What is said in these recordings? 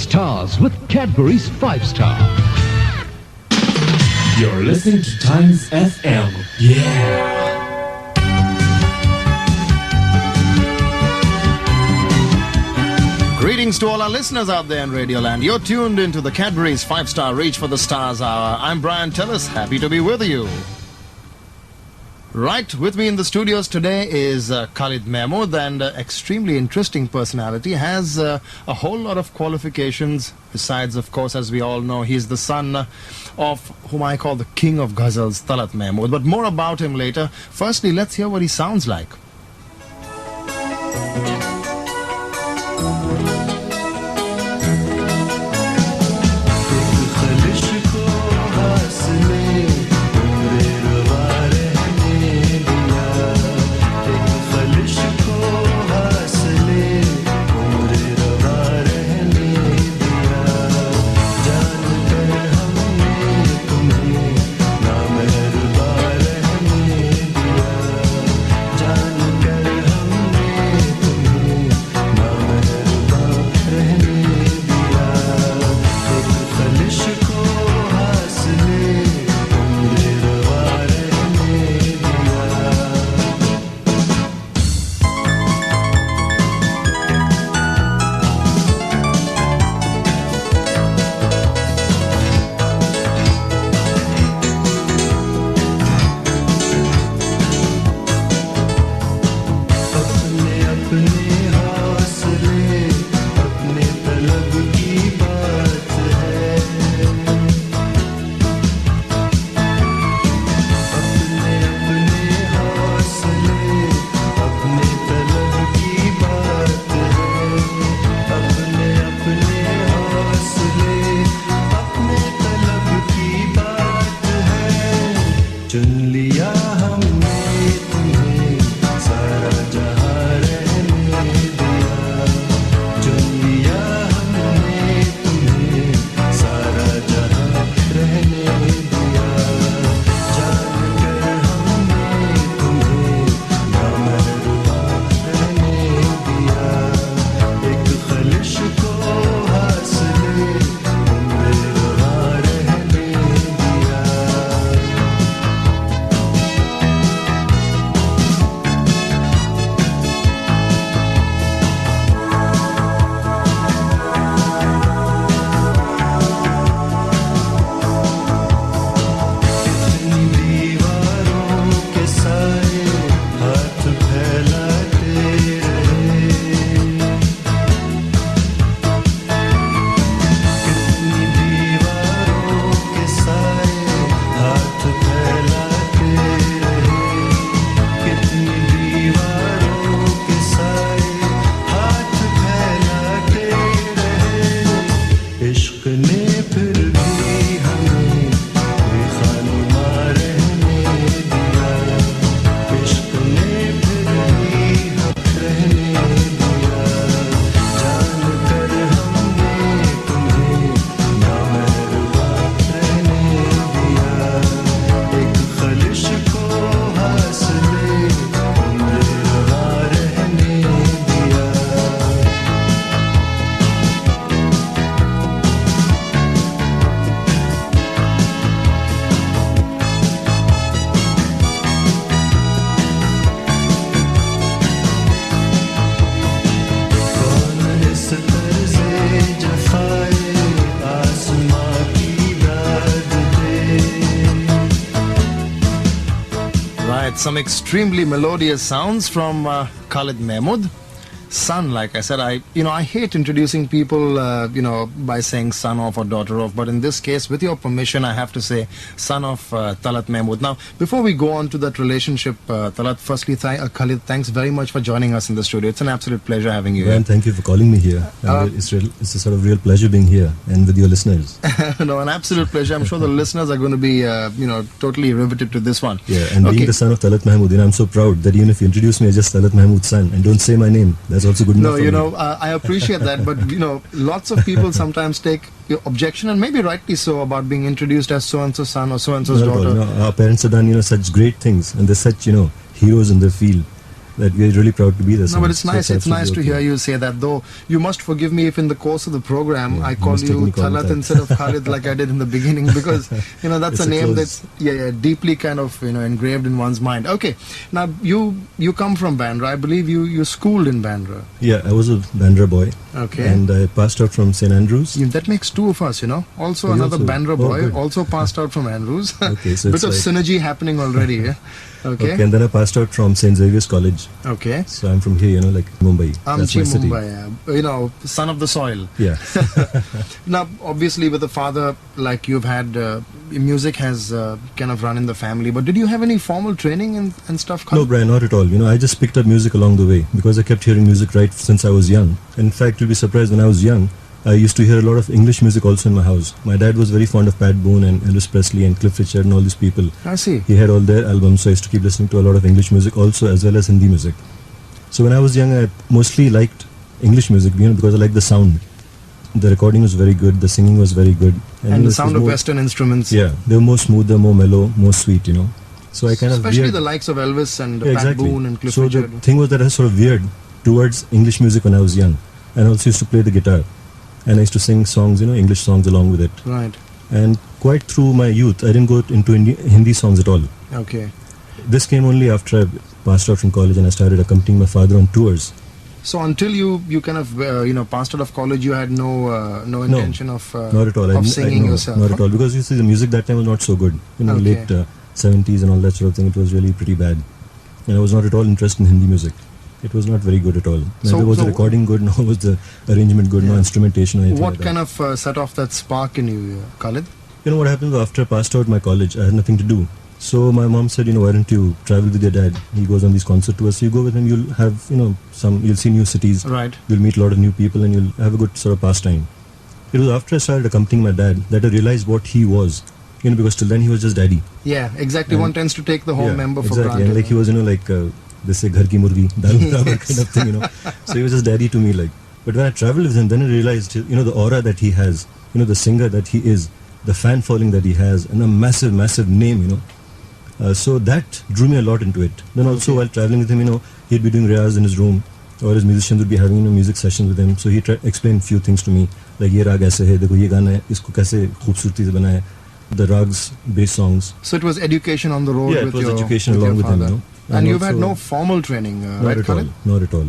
stars with Cadbury's 5-star. You're listening to Times FM. Yeah. Greetings to all our listeners out there in Radioland. You're tuned into the Cadbury's 5-star Reach for the Stars Hour. I'm Brian Tellis, happy to be with you. Right, with me in the studios today is Khalid Mahmood, and extremely interesting personality, has a whole lot of qualifications. Besides, of course, as we all know, he's the son of whom I call the king of ghazals, Talat Mahmood. But more about him later. Firstly, let's hear what he sounds like. Some extremely melodious sounds from Khalid Mahmood. Son, like I said, I hate introducing people, by saying son of or daughter of, but in this case, with your permission, I have to say son of Talat Mahmood. Now, before we go on to that relationship, Talat, firstly, Khalid, thanks very much for joining us in the studio. It's an absolute pleasure having you Brian, thank you for calling me here. It's a sort of real pleasure being here and with your listeners. No, an absolute pleasure. I'm sure the listeners are going to be, totally riveted to this one. Yeah, and being the son of Talat Mahmood, I'm so proud that even if you introduce me as just Talat Mahmood's son and don't say my name, that's also good enough. No, I appreciate that, but lots of people sometimes take your objection, and maybe rightly so, about being introduced as so-and-so son or so-and-so's daughter. Our parents have done, such great things, and they're such, heroes in their field, that we are really proud to be the No, son. but it's So nice. It's nice to absolutely hear okay. you say that. Though you must forgive me if in the course of the program Yeah, I you call must you take me call Talat that. instead of Khalid like I did in the beginning, because that's It's a a name close- that's deeply kind of engraved in one's mind. Okay, now you come from Bandra. I believe you schooled in Bandra. Yeah, I was a Bandra boy. Okay. And I passed out from St. Andrews. That makes two of us, Also Oh, you another also- Bandra oh, boy, good. also passed out from Andrews. Okay, so Bit it's of like- synergy happening already, yeah? Okay. Okay, and then I passed out from St. Xavier's College. Okay. So I'm from here, like Mumbai. That's my Amchi, city. Mumbai, son of the soil. Yeah. Now, obviously, with a father like you've had, music has kind of run in the family. But did you have any formal training and stuff? No, Brian, not at all. I just picked up music along the way because I kept hearing music right since I was young. In fact, you'll be surprised, when I was young, I used to hear a lot of English music also in my house. My dad was very fond of Pat Boone and Elvis Presley and Cliff Richard and all these people. I see. He had all their albums, so I used to keep listening to a lot of English music also, as well as Hindi music. So when I was young, I mostly liked English music, because I liked the sound. The recording was very good, the singing was very good. And the it sound was of more- Western instruments. Yeah, they were more smoother, more mellow, more sweet, So I kind of Especially veered- the likes of Elvis and Yeah, Pat exactly. Boone and Cliff So Richard. the thing was that I sort of veered towards English music when I was young, and I also used to play the guitar, and I used to sing songs, English songs along with it. Right. And quite through my youth, I didn't go into Hindi songs at all. Okay. This came only after I passed out from college and I started accompanying my father on tours. So until you kind of passed out of college, you had no intention of Not at all. of singing no, yourself. Not huh? at all, because you see, the music that time was not so good. Okay. Late 70s and all that sort of thing. It was really pretty bad, and I was not at all interested in Hindi music. It was not very good at all. Neither was the recording good, nor was the arrangement good, no instrumentation or anything What like that. kind of set off that spark in you, Khalid? What happened was, after I passed out my college, I had nothing to do. So my mom said, why don't you travel with your dad? He goes on these concert tours. So you go with him, you'll have, you'll see new cities. Right. You'll meet a lot of new people and you'll have a good sort of pastime. It was after I started accompanying my dad that I realized what he was. Because till then he was just daddy. Yeah, exactly. One tends to take the whole member for exactly. granted. And like he was, they say ghar ki murgi, dal barabar kind of thing, So he was just daddy to me, like. But when I traveled with him, then I realized, the aura that he has, the singer that he is, the fan following that he has, and a massive, massive name, So that drew me a lot into it. Then also while traveling with him, he'd be doing riyaz in his room, or his musicians would be having music sessions with him. So he explained few things to me, like ye raag aise hai, dekho ye gaana hai, isko kaise khoobsurati se banaya hai, the rags, bass songs. So it was education on the road Yeah, with it was your education with along your with him, father. And And you've had also- no formal training, Not right, at all. Khalid? Not at all.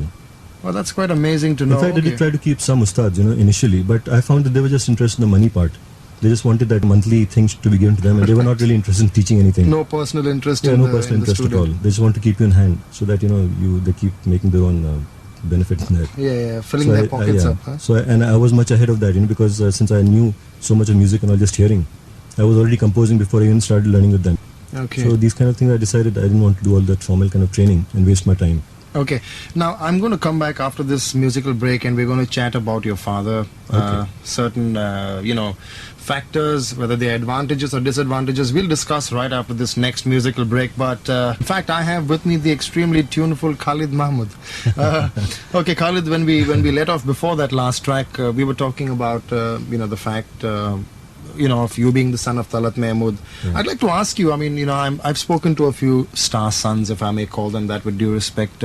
Well, that's quite amazing to In know. fact, I did try to keep some ustads, initially, but I found that they were just interested in the money part. They just wanted that monthly thing to be given to them, and they were not really interested in teaching anything. No personal interest Yeah, in no the, personal in the interest at all. student. They just want to keep you in hand, so that they keep making their own benefit in that. Yeah, filling So their I- pockets yeah. up. Huh? So and I was much ahead of that, because since I knew so much of music and all just hearing, I was already composing before I even started learning with them. Okay. So these kind of things, I decided I didn't want to do all that formal kind of training and waste my time. Okay. Now, I'm going to come back after this musical break and we're going to chat about your father. Okay. Certain, factors, whether they're advantages or disadvantages, we'll discuss right after this next musical break. But in fact, I have with me the extremely tuneful Khalid Mahmood. Okay, Khalid, when we let off before that last track, we were talking about, the fact... of you being the son of Talat Mahmood. Yeah. I'd like to ask you, I've spoken to a few star sons, if I may call them that with due respect.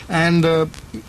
And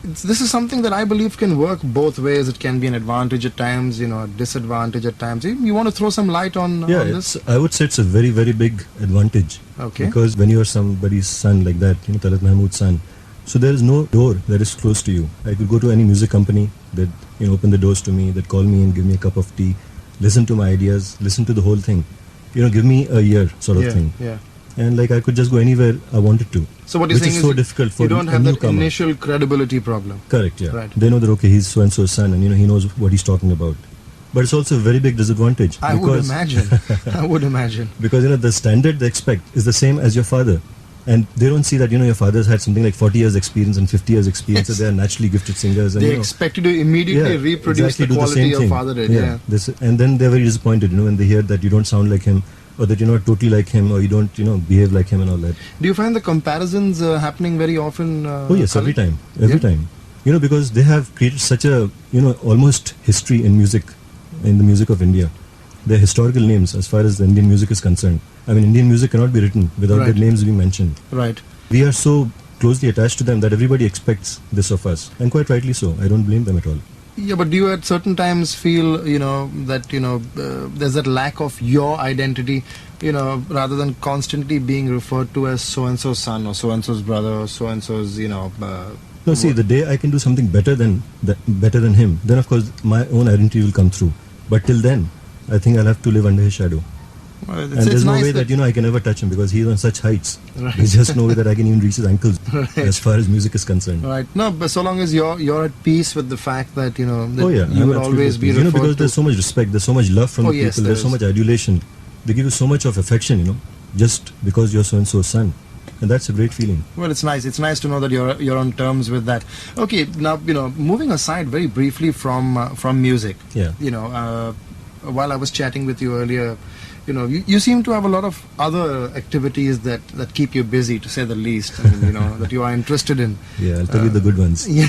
this is something that I believe can work both ways. It can be an advantage at times, a disadvantage at times. You want to throw some light on this? I would say it's a very, very big advantage. Okay. Because when you're somebody's son like that, Talat Mahmood's son, so there is no door that is close to you. I could go to any music company that open the doors to me, that call me and give me a cup of tea, listen to my ideas, listen to the whole thing. Give me a year sort of thing. Yeah. And like I could just go anywhere I wanted to. So what you're which saying is is so difficult for you don't a have that newcomer. initial credibility problem. Correct, yeah. Right. They know that, okay, he's so-and-so's son and, he knows what he's talking about. But it's also a very big disadvantage. I would imagine. I would imagine. Because, the standard they expect is the same as your father. And they don't see that, your father's had something like 40 years experience and 50 years experience, Yes. so they are naturally gifted singers. And, They expect you to immediately reproduce exactly, the do quality same your thing. father did. Yeah. And then they're very disappointed, when they hear that you don't sound like him, or that you're not totally like him, or you don't, behave like him and all that. Do you find the comparisons happening very often? Oh yes, every Khalid? time. Every time. Because they have created such a, almost history in music, in the music of India. They're historical names as far as the Indian music is concerned. Indian music cannot be written without Right. their names being mentioned. Right. We are so closely attached to them that everybody expects this of us, and quite rightly so. I don't blame them at all. Yeah, but do you at certain times feel, that, there's that lack of your identity, rather than constantly being referred to as so-and-so's son or so-and-so's brother or so-and-so's, No, see, the day I can do something better than him, then of course my own identity will come through. But till then, I think I'll have to live under his shadow. Well, And there's no nice way that I can ever touch him because he's on such heights. Right. There's just no way that I can even reach his ankles as far as music is concerned. Right. No, but so long as you're at peace with the fact that, that Oh yeah, you I'm will absolutely always at be peace. referred Because to. there's so much respect, there's so much love from Oh, the yes, people, there there's so is. much adulation. They give you so much of affection, just because you're so-and-so's son. And that's a great feeling. Well, it's nice. It's nice to know that you're on terms with that. Okay, now moving aside very briefly from music. Yeah. While I was chatting with you earlier, you seem to have a lot of other activities that keep you busy, to say the least. I mean, that you are interested in. Yeah, I'll tell you the good ones. Yeah.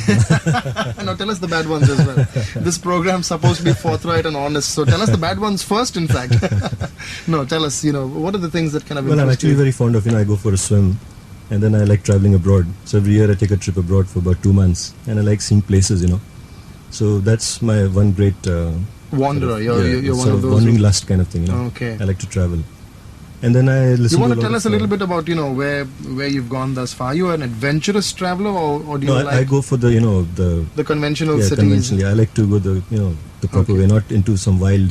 Now tell us the bad ones as well. This program's supposed to be forthright and honest, so tell us the bad ones first, in fact. No, tell us, what are the things that kind of Well, I'm interest actually you? very fond of, I go for a swim, and then I like traveling abroad. So every year I take a trip abroad for about 2 months, and I like seeing places, So that's my one great... Wanderer, you're one sort of those wandering who- lust kind of thing, Okay. I like to travel. And then I listen You want to to tell us a little bit about, where you've gone thus far? Are you an adventurous traveler, or do you No, like I go for the, the conventional cities? conventionally. I like to go the proper Okay. way, not into some wild...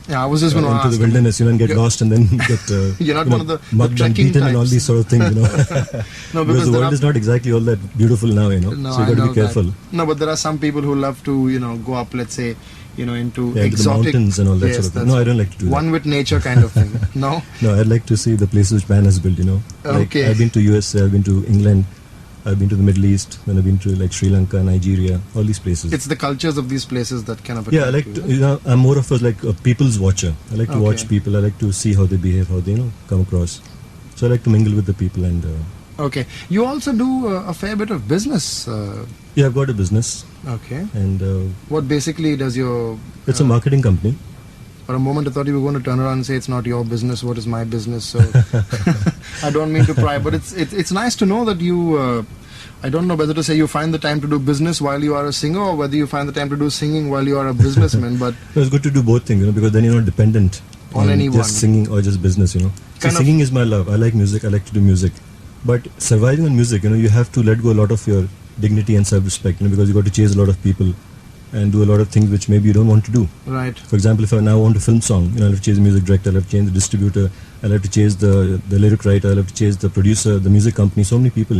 Yeah, I was just going to into ask. the wilderness, and get You're- lost and then get You're not one of the mugged and trekking beaten and all types. these sort of things, No, because the there world are- is not exactly all that beautiful now, No, so you I got to know be careful. that. No, but there are some people who love to, go up, let's say, into Into the exotic mountains and all that yes, sort of thing. that's No, I don't like to do that. one with nature kind of thing. No? No, I'd like to see the places which man has built, Like, Okay. I've been to USA, I've been to England, I've been to the Middle East, then I've been to like Sri Lanka, Nigeria, all these places. It's the cultures of these places that kind of Yeah, I attract like you. to, I'm more of a people's watcher. I like to Okay. watch people, I like to see how they behave, how they, come across. So I like to mingle with the people and... Okay. You also do a fair bit of business. yeah, I've got a business Okay. and What basically does your... it's a marketing company. For a moment I thought you were going to turn around and say it's not your business, what is my business? So I don't mean to pry, but it's nice to know that you... I don't know whether to say you find the time to do business while you are a singer, or whether you find the time to do singing while you are a businessman, but... No, it's good to do both things, because then you're not dependent On anyone. just singing or just business, See, Kind of- singing is my love. I like music. I like to do music. But surviving on music, you have to let go a lot of your dignity and self-respect, because you got to chase a lot of people and do a lot of things which maybe you don't want to do. Right. For example, if I now want a film song, I'll have to chase the music director, I'll have to chase the distributor, I'll have to chase the lyric writer, I'll have to chase the producer, the music company, so many people,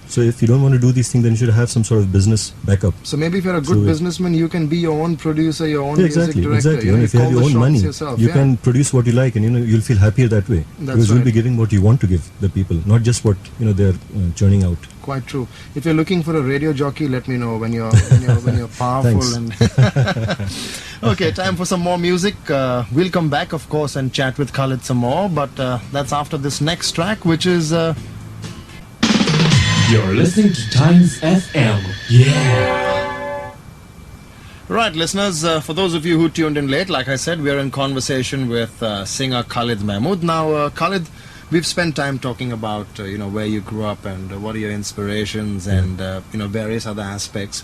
So if you don't want to do these things, then you should have some sort of business backup. So maybe if you're a good So- businessman, you can be your own producer, your own Yeah, music exactly, director. exactly. You know, If you have call your the own shots money, yourself. you Yeah. can produce what you like, and you'll feel happier that way. That's Because you'll right. be giving what you want to give the people, not just what they're churning out. Quite true. If you're looking for a radio jockey, let me know when you're powerful. Thanks. And okay, time for some more music. We'll come back, of course, and chat with Khalid some more. But that's after this next track, which is. You're listening to Times FM. Yeah. Right, listeners, for those of you who tuned in late, like I said, we're in conversation with singer Khalid Mahmood. Now, Khalid, we've spent time talking about, where you grew up and what are your inspirations and, various other aspects.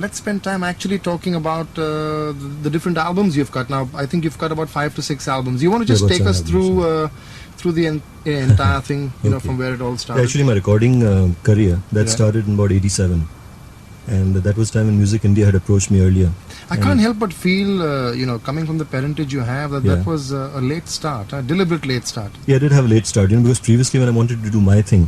Let's spend time actually talking about the different albums you've cut. Now, I think you've cut about 5 to 6 albums. You want to just about take 7 us albums, through the entire thing, Okay. from where it all started? Actually, my recording career, that Yeah. started in about 87. And that was time when Music India had approached me earlier. I can't help but feel, coming from the parentage you have, that Yeah. was a late start, a deliberate late start. Yeah, I did have a late start, because previously when I wanted to do my thing,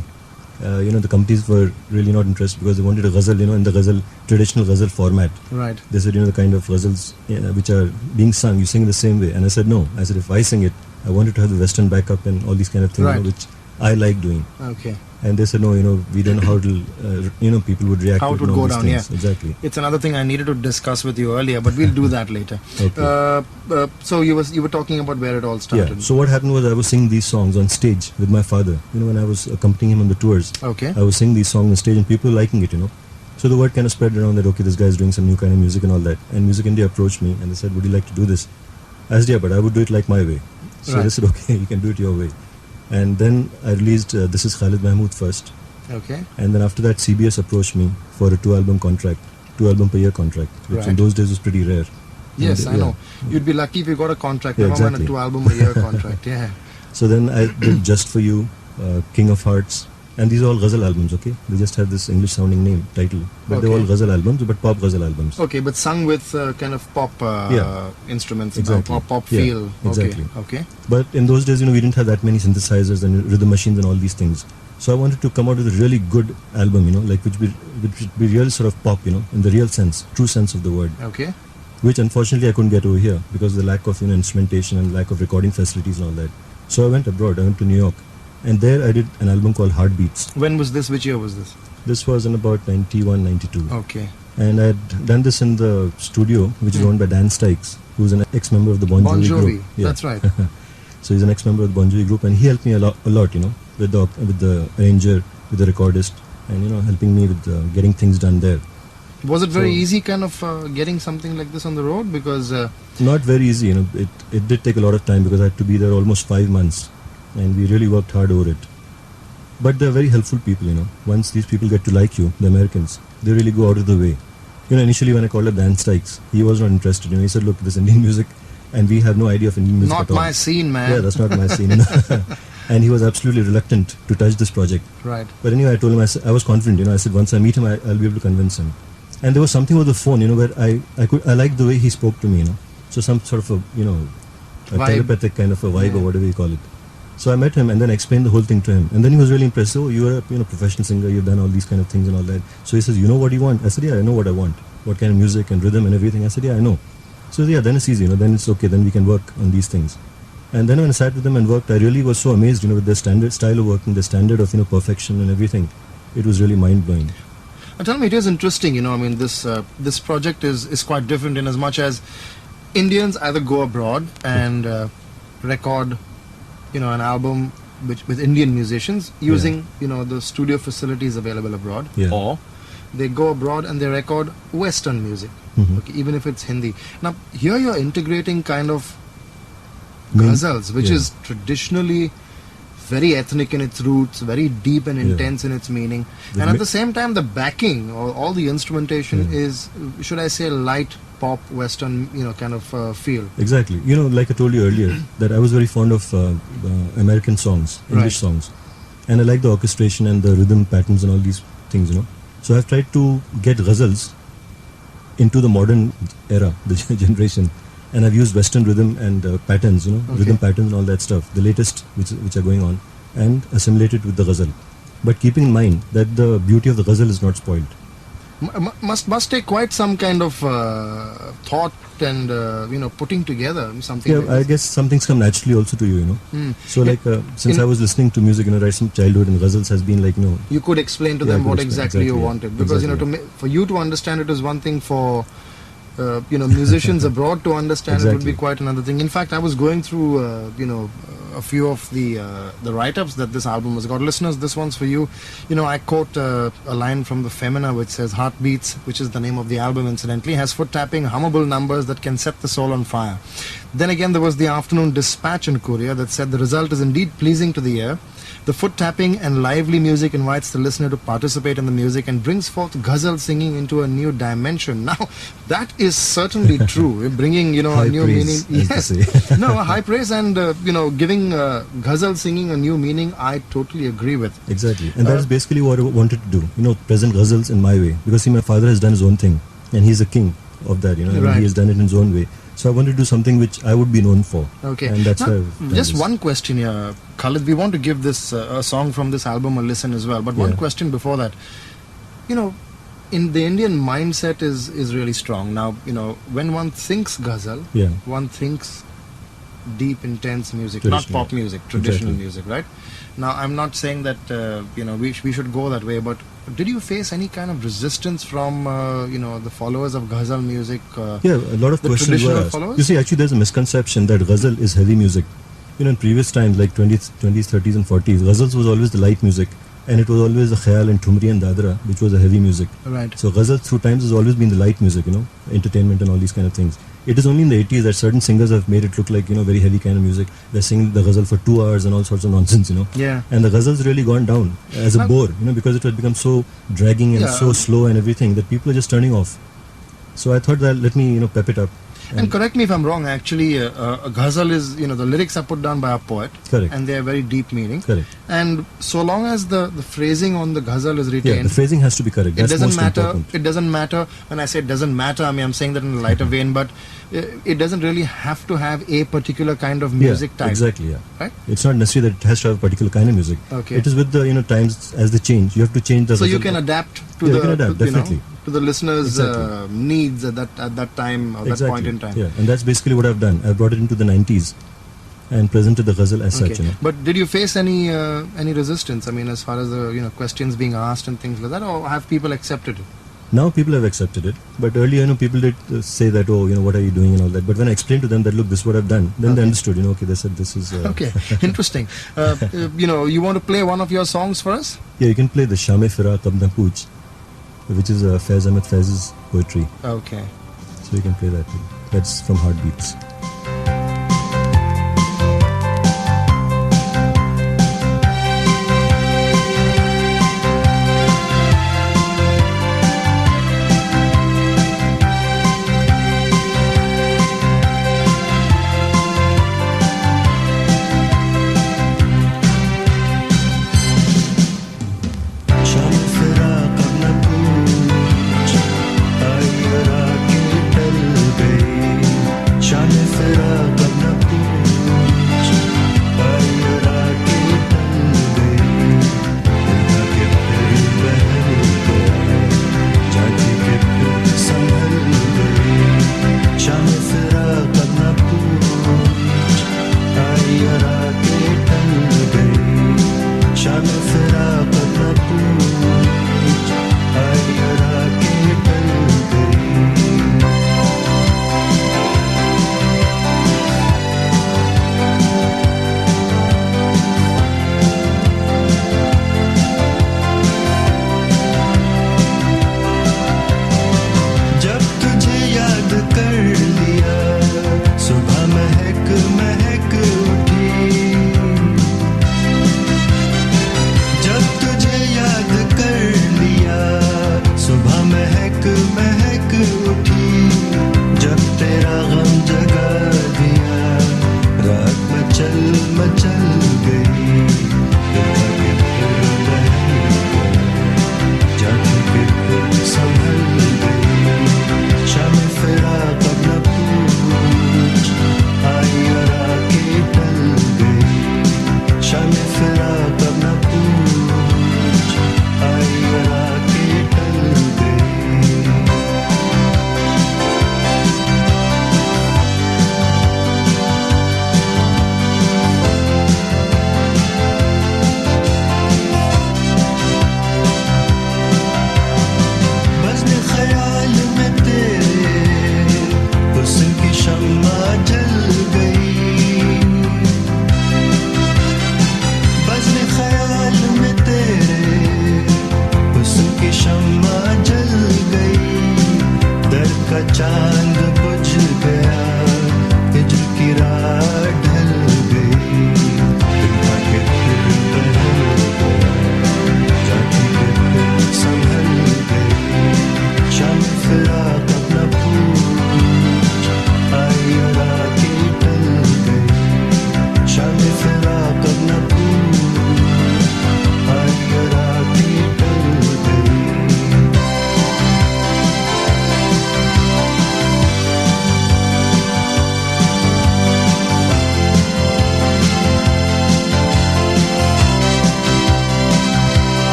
the companies were really not interested because they wanted a ghazal, in the ghazal, traditional ghazal format. Right. They said, the kind of ghazals which are being sung, you sing in the same way. And I said, no. I said, if I sing it, I wanted to have the Western backup and all these kind of things, Right. which I like doing. Okay. And they said, no, we don't know how to, people would react How to it would all go these down, things. yeah. Exactly. It's another thing I needed to discuss with you earlier, but we'll do that later. Okay. So you were talking about where it all started. Yeah. So what happened was I was singing these songs on stage with my father. When I was accompanying him on the tours. Okay. I was singing these songs on stage and people were liking it, So the word kind of spread around that, okay, this guy's doing some new kind of music and all that. And Music India approached me and they said, would you like to do this? I said, yeah, but I would do it like my way. So Right. they said, okay, you can do it your way. And then I released This Is Khalid Mahmood first. Okay. And then after that, CBS approached me for a 2-album contract, 2-album per year contract, which in Right. those days was pretty rare. Yes, And, I know. You'd be lucky if you got a contract. Yeah, Never mind a exactly. 2-album a year contract. Yeah. So then I did Just For You, King of Hearts, and these are all ghazal albums, okay? They just have this English sounding name, title. But they're Okay. all ghazal albums, but pop ghazal albums. Okay, but sung with kind of pop Yeah. instruments, Exactly. or pop Yeah, feel. exactly. Okay. But in those days, we didn't have that many synthesizers and rhythm machines and all these things. So I wanted to come out with a really good album, like which would be real sort of pop, in the real sense, true sense of the word. Okay. Which unfortunately I couldn't get over here because of the lack of instrumentation and lack of recording facilities and all that. So I went abroad. I went to New York, and there I did an album called Heartbeats. When was this? Which year was this? This was in about 91, 92. Okay. And I had done this in the studio, which is owned by Dan Stykes, who's an ex-member of the Bon Bon Jovi Jovi. group. Yeah. That's right. So he's an ex-member of the Bon Jovi group, and he helped me a lot, with the arranger, with the recordist, and helping me with getting things done there. Was it very So- easy kind of getting something like this on the road? Because Not very easy, It did take a lot of time because I had to be there almost 5 months, and we really worked hard over it. But they're very helpful people, Once these people get to like you, the Americans, they really go out of the way. Initially when I called up Dan Stykes, he was not interested. He said, look, this Indian music, and we have no idea of Indian music not at all. my scene, man. Yeah, that's not my scene. And he was absolutely reluctant to touch this project. Right. But anyway, I told him, I was confident, I said, once I meet him, I'll be able to convince him. And there was something with the phone, where I liked the way he spoke to me, So some sort of a, a Vibe. telepathic kind of a vibe Yeah. or whatever you call it. So I met him and then explained the whole thing to him. And then he was really impressed. Oh, you're a professional singer, you've done all these kind of things and all that. So he says, you know what you want? I said, yeah, I know what I want. What kind of music and rhythm and everything. I said, yeah, I know. So yeah, then it's easy, then it's okay, then we can work on these things. And then when I sat with them and worked, I really was so amazed, with their standard style of working, the standard of, perfection and everything. It was really mind-blowing. Tell me, it is interesting, this project is quite different in as much as Indians either go abroad and record, an album with Indian musicians using, the studio facilities available abroad, Yeah. or they go abroad and they record Western music, okay, even if it's Hindi. Now, here you're integrating kind of ghazals, which Yeah. is traditionally very ethnic in its roots, very deep and intense in its meaning, The and at mi- the same time the backing or all the instrumentation Yeah. is, should I say, light pop Western, kind of feel. Exactly. Like I told you earlier, that I was very fond of American songs, English Right. songs. And I like the orchestration and the rhythm patterns and all these things, So I've tried to get ghazals into the modern era, the generation. And I've used Western rhythm and patterns, rhythm patterns and all that stuff, the latest which are going on, and assimilated with the ghazal. But keeping in mind that the beauty of the ghazal is not spoiled. Must take quite some kind of thought and putting together something. Yeah, like I this. guess some things come naturally also to you, So like since In- I was listening to music, right from childhood, and ghazals has been like, You could explain to Yeah, them I could what explain, exactly you exactly, yeah. wanted, because Exactly, for you to understand it is one thing, for musicians abroad to understand it would be Exactly. quite another thing. In fact, I was going through a few of the write-ups that this album has got. Listeners, this one's for you. I quote a line from the Femina which says, "Heartbeats," which is the name of the album incidentally, has foot-tapping, hummable numbers that can set the soul on fire. Then again, there was the Afternoon Dispatch in Korea that said, "The result is indeed pleasing to the ear. The foot-tapping and lively music invites the listener to participate in the music and brings forth ghazal singing into a new dimension." Now, that is certainly true. Bringing, a High new praise, meaning. as they Yes. say. No, high praise and, giving ghazal singing a new meaning, I totally agree with. Exactly. And that is basically what I wanted to do, present ghazals in my way. Because see, my father has done his own thing, and he's a king of that, and Right. he has done it in his own way. So I wanted to do something which I would be known for. Okay. And that's Now, why I've done just this. one question here, Khalid. We want to give this a song from this album a listen as well. But one Yeah. question before that. In the Indian mindset is really strong. Now, when one thinks ghazal, Yeah. one thinks deep, intense music, not Traditional. pop music, traditional Exactly. music, right? Now, I'm not saying that we should go that way, but did you face any kind of resistance from the followers of ghazal music? Yeah, a lot of the questions were traditional asked. followers? You see, actually, there's a misconception that ghazal is heavy music. In previous times, like 20s, 30s and 40s, ghazals was always the light music. And it was always the khayal and thumri and dadra, which was the heavy music. Right. So ghazal through times has always been the light music, entertainment and all these kind of things. It is only in the 80s that certain singers have made it look like, very heavy kind of music. They're singing the ghazal for 2 hours and all sorts of nonsense, Yeah. And the ghazal's really gone down as a Now- bore, because it had become so dragging and Yeah. so slow and everything that people are just turning off. So I thought that let me, pep it up. And correct me if I'm wrong, actually, a ghazal is, the lyrics are put down by a poet. Correct. And they are very deep meaning. Correct. And so long as the phrasing on the ghazal is Yeah, retained, the phrasing has to be correct. it That's doesn't most matter. important. It doesn't matter. When I say it doesn't matter, I mean, I'm saying that in a lighter vein, but it doesn't really have to have a particular kind of music Yeah, type. exactly, yeah. Right? It's not necessary that it has to have a particular kind of music. Okay. It is with the, times as they change. You have to change the So you ghazal. can adapt to Yeah, you the can adapt, to, definitely. to the listeners' Exactly. needs at that time or that point in time. Yeah, and that's basically what I've done. I've brought it into the 90s and presented the ghazal as such, But did you face any resistance? I mean, as far as the questions being asked and things like that, or have people accepted it? Now people have accepted it, but earlier, people did say that, oh, what are you doing and all that. But when I explained to them that, look, this is what I've done, then they understood, okay, they said this is... Okay, interesting. You want to play one of your songs for us? Yeah, you can play the Shame Firaq Abna Pooch, which is Faiz Ahmed Faiz's poetry. Okay. So you can play that too. That's from Heartbeats. Shaan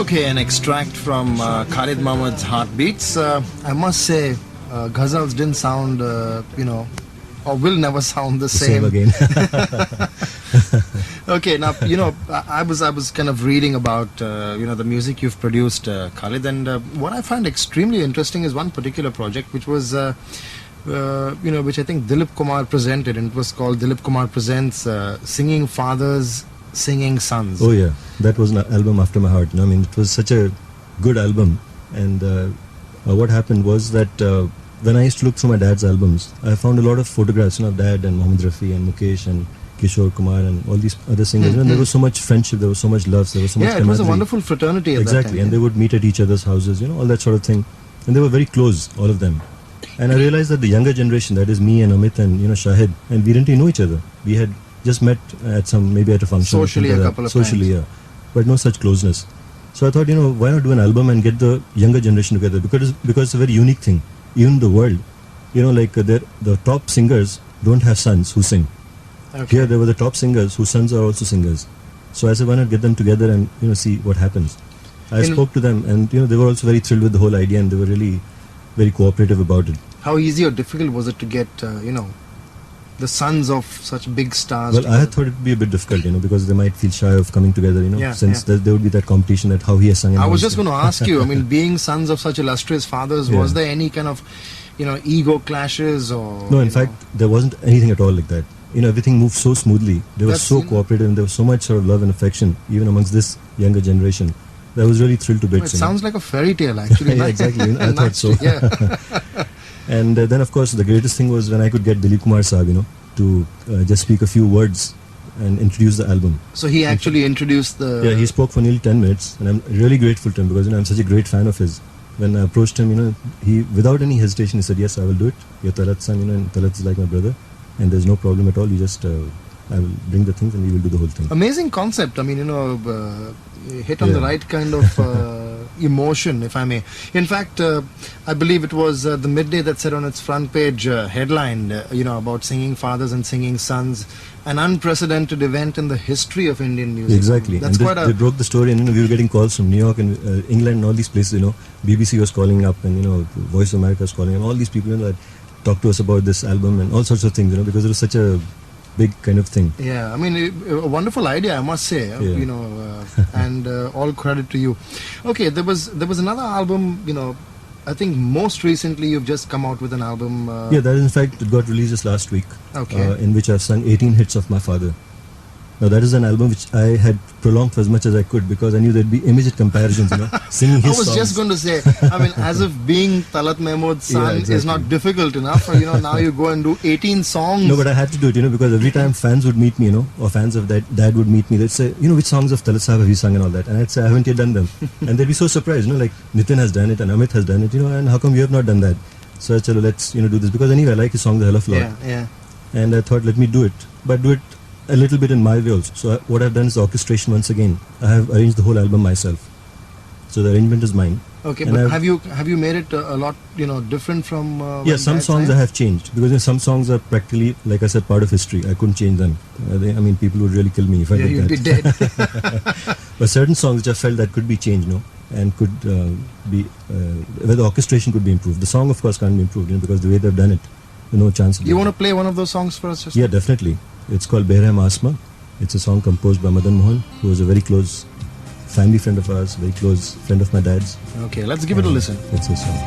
Okay, an extract from Khalid Mahmood's Heartbeats. I must say, ghazals didn't sound, or will never sound the same. Again. Okay, now, I was kind of reading about, the music you've produced, Khalid, and what I find extremely interesting is one particular project which was, which I think Dilip Kumar presented, and it was called Dilip Kumar Presents Singing Fathers, Singing Sons. Oh yeah, that was an album after my heart. I mean, it was such a good album, and what happened was that when I used to look through my dad's albums, I found a lot of photographs, of Dad and Mohammed Rafi and Mukesh and Kishore Kumar and all these other singers. And there was so much friendship, there was so much love, there was so much camaraderie. It was a wonderful fraternity at exactly, that time. And they would meet at each other's houses, all that sort of thing. And they were very close, all of them. And I realized that the younger generation, that is me and Amit and Shahid, and we didn't even know each other. We had just met at maybe at a function. Socially a couple of times. Socially, yeah. But no such closeness. So I thought, why not do an album and get the younger generation together? Because it's a very unique thing. Even in the world, the top singers don't have sons who sing. Okay. Here there were the top singers whose sons are also singers. So I said, why not get them together and see what happens. I spoke to them, and they were also very thrilled with the whole idea, and they were really very cooperative about it. How easy or difficult was it to get the sons of such big stars? Well, I had thought it would be a bit difficult, because they might feel shy of coming together, since there would be that competition at how he has sung. And I was just going to ask you, I mean, being sons of such illustrious fathers, was there any kind of ego clashes or? No, in fact, there wasn't anything at all like that. Everything moved so smoothly. They were so cooperative, and there was so much sort of love and affection, even amongst this younger generation. I was really thrilled to bits. It sounds like a fairy tale, actually. Yeah, exactly. I thought so. Yeah. And then, of course, the greatest thing was when I could get Dilip Kumar Saab, to just speak a few words and introduce the album. So he actually introduced the... Yeah, he spoke for nearly 10 minutes, and I'm really grateful to him because I'm such a great fan of his. When I approached him, he, without any hesitation, he said, yes, I will do it. You're Talat's son, and Talat is like my brother, and there's no problem at all. You just, I will bring the things and we will do the whole thing. Amazing concept. I mean, hit on the right kind of emotion, if I may. In fact, I believe it was the Midday that said on its front page headline, about singing fathers and singing sons, an unprecedented event in the history of Indian music. Exactly. That's and they broke the story, and we were getting calls from New York and England and all these places. BBC was calling up, and Voice of America was calling, and all these people that talked to us about this album and all sorts of things. Because it was such a big kind of thing. Yeah, I mean, a wonderful idea, I must say. And all credit to you. Okay, there was another album. I think most recently you've just come out with an album. Yeah, that in fact it got released just last week. Okay. In which I've sung 18 hits of my father. Now that is an album which I had prolonged for as much as I could because I knew there'd be immediate comparisons, singing his songs. I was just going to say, I mean, as if being Talat Mahmood's son is not difficult enough, now you go and do 18 songs. No, but I had to do it, because every time fans would meet me, or fans of that dad would meet me, they'd say, which songs of Talat Sahab have you sung and all that? And I'd say, I haven't yet done them. And they'd be so surprised, like Nitin has done it and Amit has done it, and how come you have not done that? So I said, let's, do this, because anyway, I like his songs a hell of a lot. Yeah. And I thought, let me do it, but do it a little bit in my way also. So what I've done is orchestration once again. I have arranged the whole album myself. So the arrangement is mine. Okay, and but have you made it a lot, different from... yeah, some songs I have changed. Because some songs are practically, like I said, part of history. I couldn't change them. People would really kill me if I did that. You'd be dead. But certain songs which I felt that could be changed, and could be... where the orchestration could be improved. The song, of course, can't be improved, because the way they've done it, no chance. You want to play one of those songs for us? Yeah, definitely. It's called Behrem Asma. It's a song composed by Madan Mohan, who was a very close family friend of ours, very close friend of my dad's. Okay, let's give it a listen. It's a song.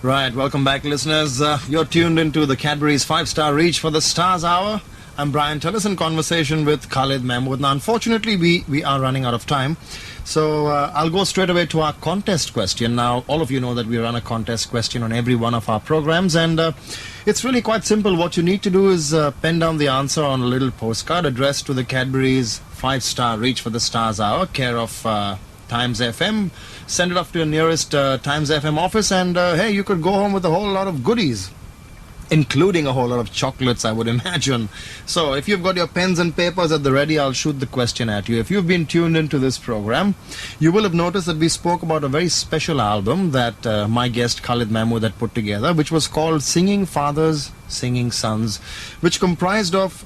Right, welcome back, listeners. You're tuned into the Cadbury's 5-Star Reach for the Stars Hour. I'm Brian Tellis in conversation with Khalid Mahmood. Now, unfortunately, we are running out of time. So I'll go straight away to our contest question. Now, all of you know that we run a contest question on every one of our programs. And it's really quite simple. What you need to do is pen down the answer on a little postcard addressed to the Cadbury's 5-Star Reach for the Stars Hour, care of Times FM. Send it off to your nearest Times FM office, and hey, you could go home with a whole lot of goodies, including a whole lot of chocolates, I would imagine. So if you've got your pens and papers at the ready, I'll shoot the question at you. If you've been tuned into this program, you will have noticed that we spoke about a very special album that my guest Khalid Mahmood had put together, which was called Singing Fathers, Singing Sons, which comprised of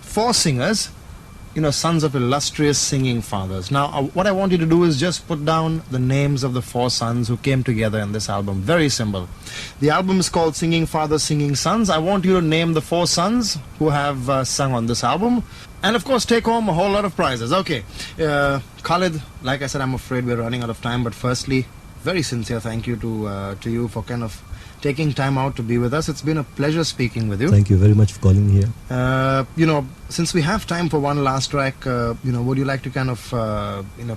4 singers, sons of illustrious singing fathers. Now, what I want you to do is just put down the names of the 4 sons who came together in this album. Very simple. The album is called Singing Fathers, Singing Sons. I want you to name the 4 sons who have sung on this album. And, of course, take home a whole lot of prizes. Okay. Khalid, like I said, I'm afraid we're running out of time. But firstly, very sincere thank you to you for kind of taking time out to be with us. It's been a pleasure speaking with you. Thank you very much for calling me here. Since we have time for one last track, would you like to kind of,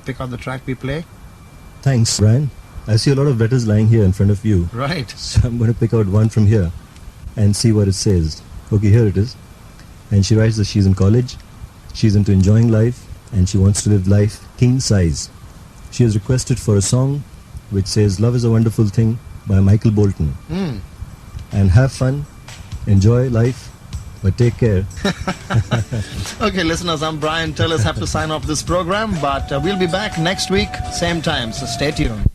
pick out the track we play? Thanks, Brian. I see a lot of letters lying here in front of you. Right. So I'm going to pick out one from here and see what it says. Okay, here it is. And she writes that she's in college, she's into enjoying life, and she wants to live life king size. She has requested for a song which says Love is a Wonderful Thing by Michael Bolton. And have fun, enjoy life, but take care. Okay, listeners, I'm Brian Tellis. Have to sign off this program, but we'll be back next week, same time, so stay tuned.